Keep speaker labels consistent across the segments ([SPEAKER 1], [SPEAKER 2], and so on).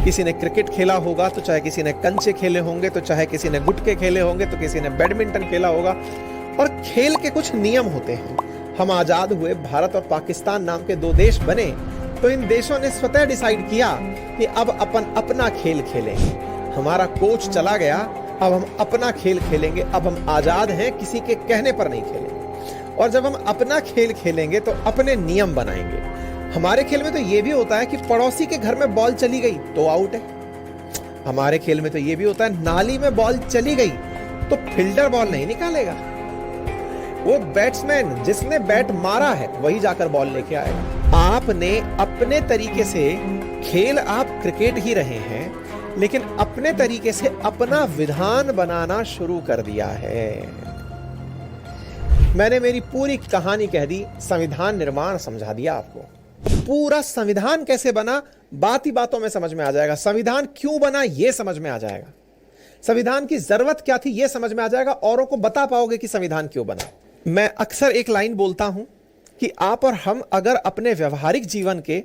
[SPEAKER 1] किसी ने क्रिकेट खेला होगा तो चाहे किसी ने कंचे खेले होंगे, तो चाहे किसी ने गुटके खेले होंगे, तो किसी ने बैडमिंटन खेला होगा। और खेल के कुछ नियम होते हैं। हम आजाद हुए, भारत और पाकिस्तान नाम के 2 देश बने, तो इन देशों ने स्वतः डिसाइड किया कि अब अपन अपना खेल खेलेंगे। हमारा कोच चला गया, अब हम अपना खेल खेलेंगे। अब हम आजाद हैं, किसी के कहने पर नहीं खेलेंगे। और जब हम अपना खेल खेलेंगे तो अपने नियम बनाएंगे। हमारे खेल में तो ये भी होता है कि पड़ोसी के घर में बॉल चली गई तो आउट है। हमारे खेल में तो ये भी होता है नाली में बॉल चली गई तो फील्डर बॉल नहीं निकालेगा, वो बैट्समैन जिसने बैट मारा है वही जाकर बॉल लेके आएगा। आपने अपने तरीके से, खेल आप क्रिकेट ही रहे हैं, लेकिन अपने तरीके से अपना विधान बनाना शुरू कर दिया है। मैंने मेरी पूरी कहानी कह दी, संविधान निर्माण समझा दिया आपको। पूरा संविधान कैसे बना बात ही बातों में समझ में आ जाएगा। संविधान क्यों बना यह समझ में आ जाएगा। संविधान की जरूरत क्या थी यह समझ में आ जाएगा। औरों को बता पाओगे कि संविधान क्यों बना। मैं अक्सर एक लाइन बोलता हूं कि आप और हम अगर अपने व्यवहारिक जीवन के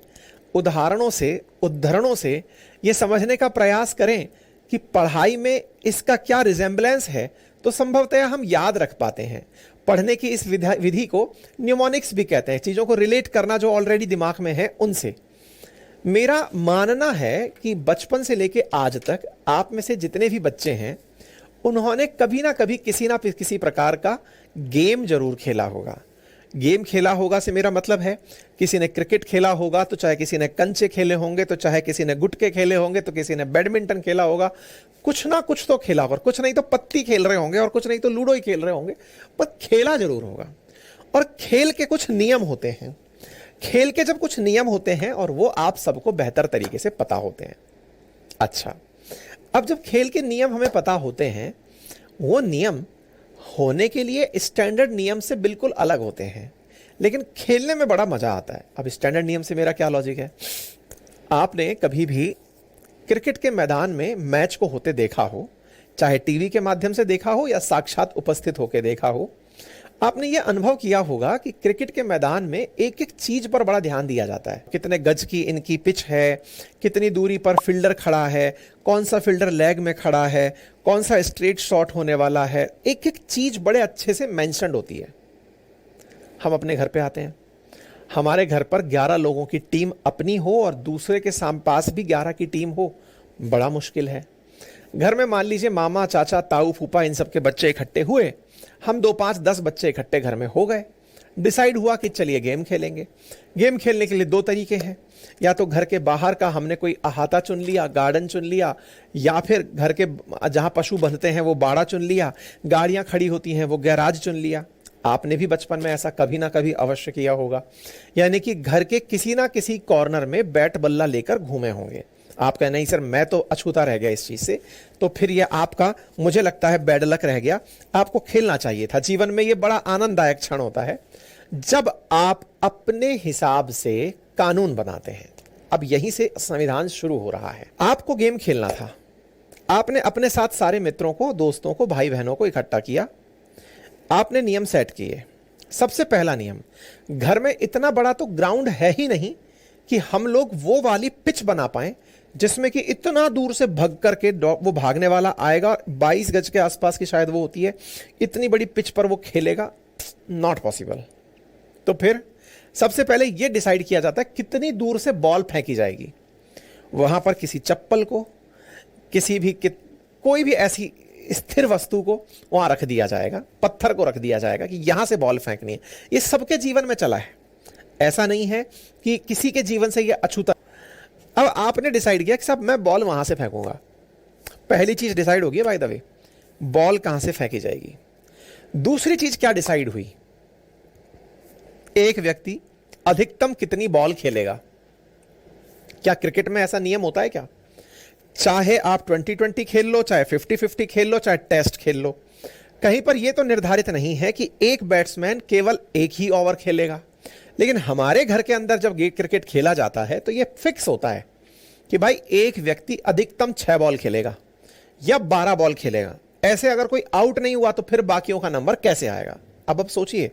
[SPEAKER 1] उदाहरणों से, उद्धरणों से यह समझने का प्रयास करें कि पढ़ाई में इसका क्या रिजेंबलेंस है, तो संभवतः हम याद रख पाते हैं। पढ़ने की इस विधि को न्यूमोनिक्स भी कहते हैं, चीजों को रिलेट करना जो ऑलरेडी दिमाग में है उनसे। मेरा मानना है कि बचपन से लेके आज तक आप में से जितने भी बच्चे हैं, उन्होंने कभी ना कभी किसी ना किसी प्रकार का गेम जरूर खेला होगा। गेम खेला होगा से मेरा मतलब है किसी ने क्रिकेट खेला होगा तो चाहे किसी ने कंचे खेले होंगे, तो चाहे किसी ने गुटके खेले होंगे, तो किसी ने बैडमिंटन खेला होगा। कुछ ना कुछ तो खेला होगा, कुछ नहीं तो पत्ती खेल रहे होंगे और कुछ नहीं तो लूडो ही खेल रहे होंगे, पर खेला जरूर होगा। और खेल के कुछ नियम होते हैं। खेल के जब कुछ नियम होते हैं और वो आप सबको बेहतर तरीके से पता होते हैं। अच्छा, अब जब खेल के नियम हमें पता होते हैं, वो नियम होने के लिए स्टैंडर्ड नियम से बिल्कुल अलग होते हैं, लेकिन खेलने में बड़ा मजा आता है। अब स्टैंडर्ड नियम से मेरा क्या लॉजिक है। आपने कभी भी क्रिकेट के मैदान में मैच को होते देखा हो, चाहे टीवी के माध्यम से देखा हो या साक्षात उपस्थित होकर देखा हो, आपने ये अनुभव किया होगा कि क्रिकेट के मैदान में एक एक चीज पर बड़ा ध्यान दिया जाता है। कितने गज की इनकी पिच है, कितनी दूरी पर फील्डर खड़ा है, कौन सा फील्डर लेग में खड़ा है, कौन सा स्ट्रेट शॉट होने वाला है, एक एक चीज बड़े अच्छे से मेंशन्ड होती है। हम अपने घर पे आते हैं, हमारे घर पर 11 लोगों की टीम अपनी हो और दूसरे के पास भी 11 की टीम हो, बड़ा मुश्किल है। घर में मान लीजिए मामा, चाचा, ताऊ, फूफा, इन सब के बच्चे इकट्ठे हुए, हम 2, 5, 10 बच्चे इकट्ठे घर में हो गए। डिसाइड हुआ कि चलिए गेम खेलेंगे। गेम खेलने के लिए 2 तरीके हैं, या तो घर के बाहर का हमने कोई अहाता चुन लिया, गार्डन चुन लिया, या फिर घर के जहां पशु बंधते हैं वो बाड़ा चुन लिया, गाड़ियां खड़ी होती हैं वो गैराज चुन लिया। आपने भी बचपन में ऐसा कभी ना कभी अवश्य किया होगा, यानी कि घर के किसी ना किसी कॉर्नर में बैट बल्ला लेकर घूमे होंगे। आप कहें नहीं सर मैं तो अछूता रह गया इस चीज से, तो फिर ये आपका मुझे लगता है बैड लक रह गया। आपको खेलना चाहिए था। जीवन में ये बड़ा आनंददायक क्षण होता है जब आप अपने हिसाब से कानून बनाते हैं। अब यहीं से संविधान शुरू हो रहा है। आपको गेम खेलना था, आपने अपने साथ सारे मित्रों को, दोस्तों को, भाई बहनों को इकट्ठा किया, आपने नियम सेट किए। सबसे पहला नियम, घर में इतना बड़ा तो ग्राउंड है ही नहीं कि हम लोग वो वाली पिच बना पाएं जिसमें कि इतना दूर से भग करके वो भागने वाला आएगा, 22 गज के आसपास की शायद वो होती है, इतनी बड़ी पिच पर वो खेलेगा, नॉट पॉसिबल। तो फिर सबसे पहले ये डिसाइड किया जाता है कितनी दूर से बॉल फेंकी जाएगी। वहां पर किसी चप्पल को, किसी भी कोई भी ऐसी स्थिर वस्तु को वहां रख दिया जाएगा, पत्थर को रख दिया जाएगा कि यहां से बॉल फेंकनी है। ये सबके जीवन में चला है, ऐसा नहीं है कि किसी के जीवन से ये अछूता। अब आपने डिसाइड किया कि साहब मैं बॉल वहां से फेंकूंगा। पहली चीज डिसाइड होगी बाय द वे, बॉल कहां से फेंकी जाएगी। दूसरी चीज क्या डिसाइड हुई, एक व्यक्ति अधिकतम कितनी बॉल खेलेगा। क्या क्रिकेट में ऐसा नियम होता है क्या? चाहे आप 20-20 खेल लो, चाहे 50-50 खेल लो, चाहे टेस्ट खेल लो, कहीं पर यह तो निर्धारित नहीं है कि एक बैट्समैन केवल एक ही ओवर खेलेगा। लेकिन हमारे घर के अंदर जब क्रिकेट खेला जाता है तो यह फिक्स होता है कि भाई एक व्यक्ति अधिकतम 6 बॉल खेलेगा या 12 बॉल खेलेगा। ऐसे अगर कोई आउट नहीं हुआ तो फिर बाकियों का नंबर कैसे आएगा। अब सोचिए,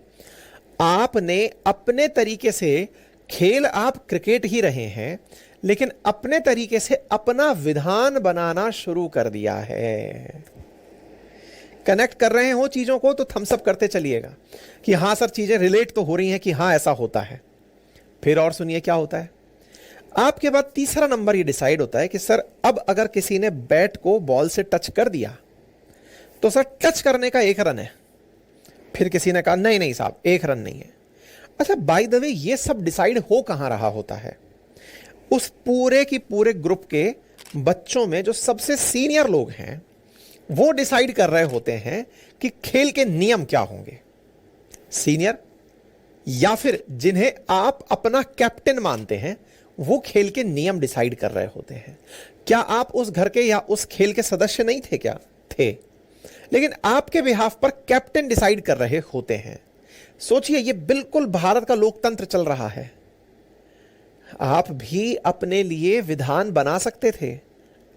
[SPEAKER 1] आपने अपने तरीके से, खेल आप क्रिकेट ही रहे हैं, लेकिन अपने तरीके से अपना विधान बनाना शुरू कर दिया है। कनेक्ट कर रहे हो चीजों को तो थम्स अप करते चलिएगा कि हां सर चीजें रिलेट तो हो रही हैं कि हां ऐसा होता है। फिर और सुनिए क्या होता है। आपके बाद तीसरा नंबर ये डिसाइड होता है कि सर अब अगर किसी ने बैट को बॉल से टच कर दिया तो सर टच करने का 1 रन है। फिर किसी ने कहा नहीं नहीं साहब 1 रन नहीं है। अच्छा बाय द वे ये सब डिसाइड हो कहां रहा होता है? उस पूरे की पूरे ग्रुप के बच्चों में जो सबसे सीनियर लोग हैं वो डिसाइड कर रहे होते हैं कि खेल के नियम क्या होंगे। सीनियर या फिर जिन्हें आप अपना कैप्टन मानते हैं वो खेल के नियम डिसाइड कर रहे होते हैं। क्या आप उस घर के या उस खेल के सदस्य नहीं थे? क्या थे, लेकिन आपके बिहाफ पर कैप्टन डिसाइड कर रहे होते हैं। सोचिए ये बिल्कुल भारत का लोकतंत्र चल रहा है। आप भी अपने लिए विधान बना सकते थे,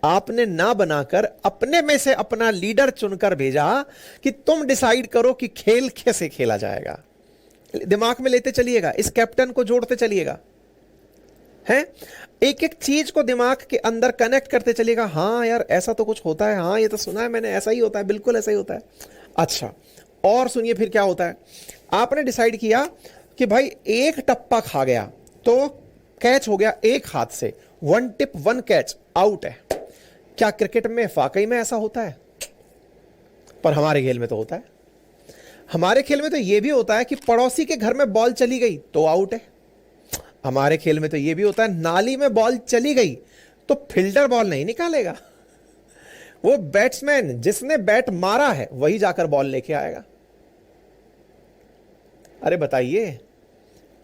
[SPEAKER 1] आपने ना बनाकर अपने में से अपना लीडर चुनकर भेजा कि तुम डिसाइड करो कि खेल कैसे खेला जाएगा। दिमाग में लेते चलिएगा, इस कैप्टन को जोड़ते चलिएगा, हैं एक एक चीज को दिमाग के अंदर कनेक्ट करते चलिएगा। हाँ यार ऐसा तो कुछ होता है, हाँ ये तो सुना है मैंने, ऐसा ही होता है, बिल्कुल ऐसा ही होता है। अच्छा और सुनिए फिर क्या होता है। आपने डिसाइड किया कि भाई एक टप्पा खा गया तो कैच हो गया एक हाथ से, 1 टिप 1 कैच, आउट है। क्या क्रिकेट में वाकई में ऐसा होता है? पर हमारे खेल में तो होता है। हमारे खेल में तो यह भी होता है कि पड़ोसी के घर में बॉल चली गई तो आउट है। हमारे खेल में तो यह भी होता है नाली में बॉल चली गई तो फील्डर बॉल नहीं निकालेगा, वो बैट्समैन जिसने बैट मारा है वही जाकर बॉल लेके आएगा। अरे बताइए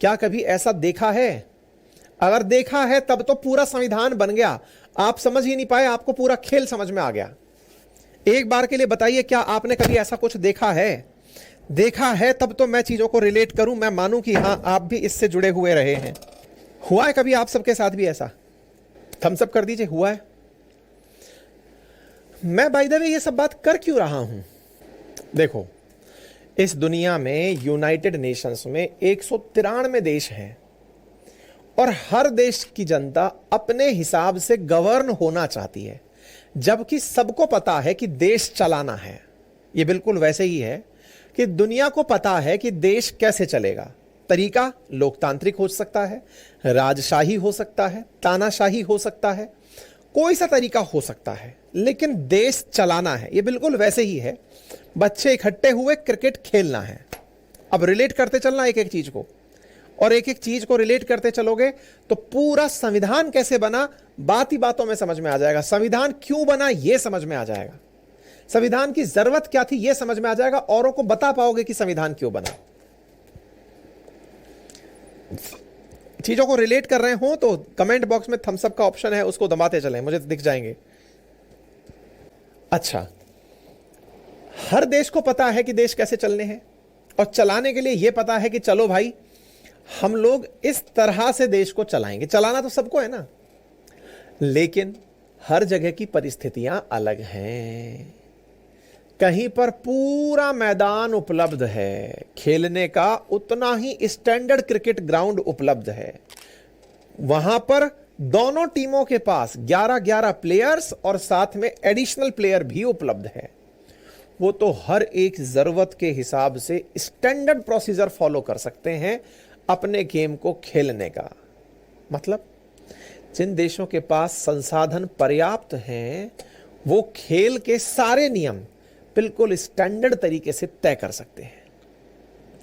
[SPEAKER 1] क्या कभी ऐसा देखा है? अगर देखा है तब तो पूरा संविधान बन गया। आप समझ ही नहीं पाए, आपको पूरा खेल समझ में आ गया। एक बार के लिए बताइए क्या आपने कभी ऐसा कुछ देखा है? देखा है तब तो मैं चीजों को रिलेट करूं, मैं मानूं कि हां आप भी इससे जुड़े हुए रहे हैं। हुआ है कभी आप सबके साथ भी ऐसा? थम्स अप कर दीजिए, हुआ है। मैं बाय द वे ये सब बात कर क्यों रहा हूं? देखो इस दुनिया में यूनाइटेड नेशंस में 193 देश हैं और हर देश की जनता अपने हिसाब से गवर्न होना चाहती है, जबकि सबको पता है कि देश चलाना है। यह बिल्कुल वैसे ही है कि दुनिया को पता है कि देश कैसे चलेगा। तरीका लोकतांत्रिक हो सकता है, राजशाही हो सकता है, तानाशाही हो सकता है, कोई सा तरीका हो सकता है, लेकिन देश चलाना है। यह बिल्कुल वैसे ही है, बच्चे इकट्ठे हुए क्रिकेट खेलना है। अब रिलेट करते चलना एक एक चीज को, और एक एक चीज को रिलेट करते चलोगे तो पूरा संविधान कैसे बना बात ही बातों में समझ में आ जाएगा। संविधान क्यों बना यह समझ में आ जाएगा, संविधान की जरूरत क्या थी यह समझ में आ जाएगा, औरों को बता पाओगे कि संविधान क्यों बना। चीजों को रिलेट कर रहे हो तो कमेंट बॉक्स में थम्स अप का ऑप्शन है, उसको दबाते चलें, मुझे दिख जाएंगे। अच्छा हर देश को पता है कि देश कैसे चलने हैं, और चलाने के लिए यह पता है कि चलो भाई हम लोग इस तरह से देश को चलाएंगे। चलाना तो सबको है ना, लेकिन हर जगह की परिस्थितियां अलग हैं। कहीं पर पूरा मैदान उपलब्ध है, खेलने का उतना ही स्टैंडर्ड क्रिकेट ग्राउंड उपलब्ध है, वहां पर दोनों टीमों के पास 11-11 प्लेयर्स और साथ में एडिशनल प्लेयर भी उपलब्ध है। वो तो हर एक जरूरत के हिसाब से स्टैंडर्ड प्रोसीजर फॉलो कर सकते हैं अपने गेम को खेलने का। मतलब जिन देशों के पास संसाधन पर्याप्त हैं वो खेल के सारे नियम बिल्कुल स्टैंडर्ड तरीके से तय कर सकते हैं।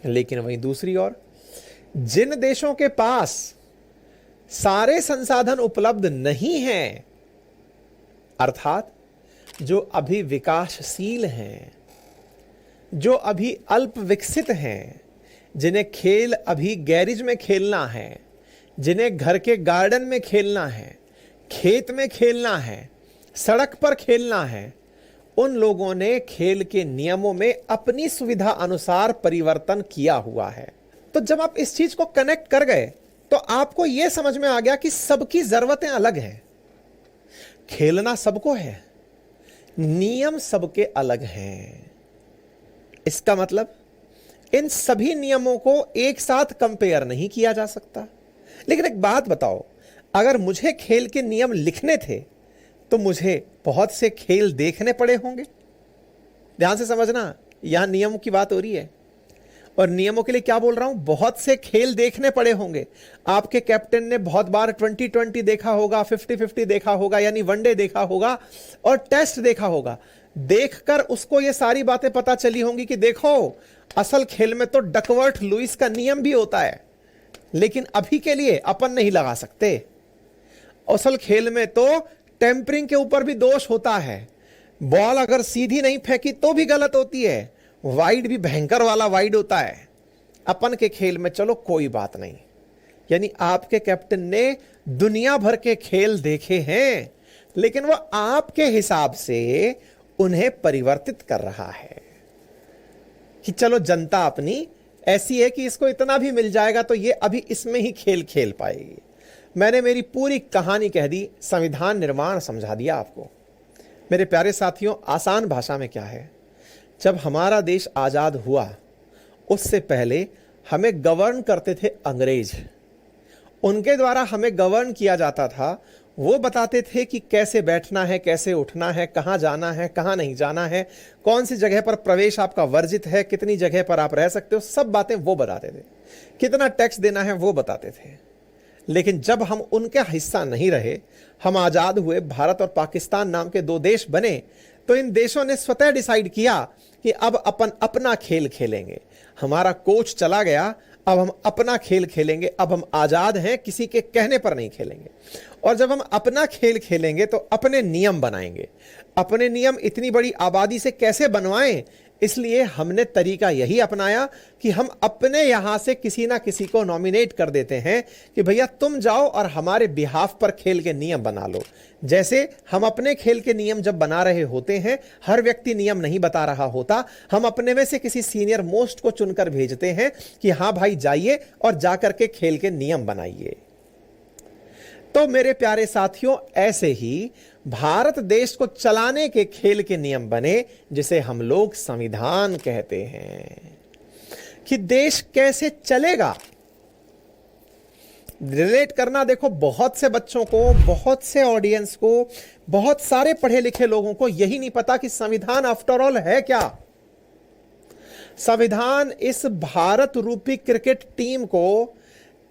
[SPEAKER 1] लेकिन वहीं दूसरी ओर जिन देशों के पास सारे संसाधन उपलब्ध नहीं हैं, अर्थात जो अभी विकासशील हैं, जो अभी अल्प विकसित हैं, जिन्हें खेल अभी गैरेज में खेलना है, जिन्हें घर के गार्डन में खेलना है, खेत में खेलना है, सड़क पर खेलना है, उन लोगों ने खेल के नियमों में अपनी सुविधा अनुसार परिवर्तन किया हुआ है। तो जब आप इस चीज को कनेक्ट कर गए तो आपको यह समझ में आ गया कि सबकी जरूरतें अलग हैं। खेलना सबको है, नियम सबके अलग हैं। इसका मतलब इन सभी नियमों को एक साथ कंपेयर नहीं किया जा सकता। लेकिन एक बात बताओ, अगर मुझे खेल के नियम लिखने थे तो मुझे बहुत से खेल देखने पड़े होंगे। ध्यान से समझना, यहां नियमों की बात हो रही है। और नियमों के लिए क्या बोल रहा हूं, बहुत से खेल देखने पड़े होंगे। आपके कैप्टन ने बहुत बार 2020 देखा होगा, 50-50 देखा होगा, यानी वनडे देखा होगा और टेस्ट देखा होगा। देखकर उसको ये सारी बातें पता चली होंगी कि देखो, असल खेल में तो डकवर्थ लुईस का नियम भी होता है, लेकिन अभी के लिए अपन नहीं लगा सकते। असल खेल में तो टेम्परिंग के ऊपर भी दोष होता है। बॉल अगर सीधी नहीं फेंकी तो भी गलत होती है, वाइड भी भयंकर वाला वाइड होता है। अपन के खेल में चलो कोई बात नहीं। यानी आपके कैप्टन ने दुनिया भर के खेल देखे हैं, लेकिन वह आपके हिसाब से उन्हें परिवर्तित कर रहा है कि चलो जनता अपनी ऐसी है कि इसको इतना भी मिल जाएगा तो ये अभी इसमें ही खेल खेल पाएगी। मैंने मेरी पूरी कहानी कह दी, संविधान निर्माण समझा दिया आपको। मेरे प्यारे साथियों, आसान भाषा में क्या है, जब हमारा देश आज़ाद हुआ उससे पहले हमें गवर्न करते थे अंग्रेज। उनके द्वारा हमें गवर्न किया जाता था। वो बताते थे कि कैसे बैठना है, कैसे उठना है, कहाँ जाना है, कहाँ नहीं जाना है, कौन सी जगह पर प्रवेश आपका वर्जित है, कितनी जगह पर आप रह सकते हो, सब बातें वो बताते थे। कितना टैक्स देना है वो बताते थे। लेकिन जब हम उनका हिस्सा नहीं रहे, हम आज़ाद हुए, भारत और पाकिस्तान नाम के दो देश बने, तो इन देशों ने स्वतः डिसाइड किया कि अब अपन अपना खेल खेलेंगे। हमारा कोच चला गया, अब हम अपना खेल खेलेंगे। अब हम आज़ाद हैं, किसी के कहने पर नहीं खेलेंगे। और जब हम अपना खेल खेलेंगे तो अपने नियम बनाएंगे। अपने नियम इतनी बड़ी आबादी से कैसे बनवाएं, इसलिए हमने तरीका यही अपनाया कि हम अपने यहां से किसी ना किसी को नॉमिनेट कर देते हैं कि भैया तुम जाओ और हमारे बिहाफ पर खेल के नियम बना लो। जैसे हम अपने खेल के नियम जब बना रहे होते हैं, हर व्यक्ति नियम नहीं बता रहा होता, हम अपने में से किसी सीनियर मोस्ट को चुनकर भेजते हैं कि हाँ भाई जाइए और जाकर के खेल के नियम बनाइए। तो मेरे प्यारे साथियों, ऐसे ही भारत देश को चलाने के खेल के नियम बने, जिसे हम लोग संविधान कहते हैं। कि देश कैसे चलेगा, रिलेट करना। देखो, बहुत से बच्चों को, बहुत से ऑडियंस को, बहुत सारे पढ़े लिखे लोगों को यही नहीं पता कि संविधान आफ्टर ऑल है क्या। संविधान इस भारत रूपी क्रिकेट टीम को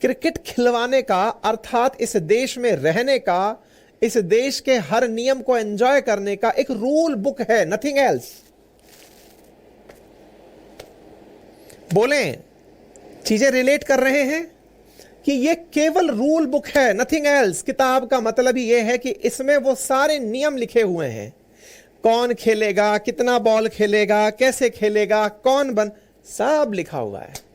[SPEAKER 1] क्रिकेट खिलवाने का, अर्थात इस देश में रहने का, इस देश के हर नियम को एंजॉय करने का एक रूल बुक है, नथिंग एल्स। बोलें, चीजें रिलेट कर रहे हैं कि ये केवल रूल बुक है, नथिंग एल्स। किताब का मतलब ही ये है कि इसमें वो सारे नियम लिखे हुए हैं। कौन खेलेगा, कितना बॉल खेलेगा, कैसे खेलेगा, कौन बन, सब लिखा हुआ है।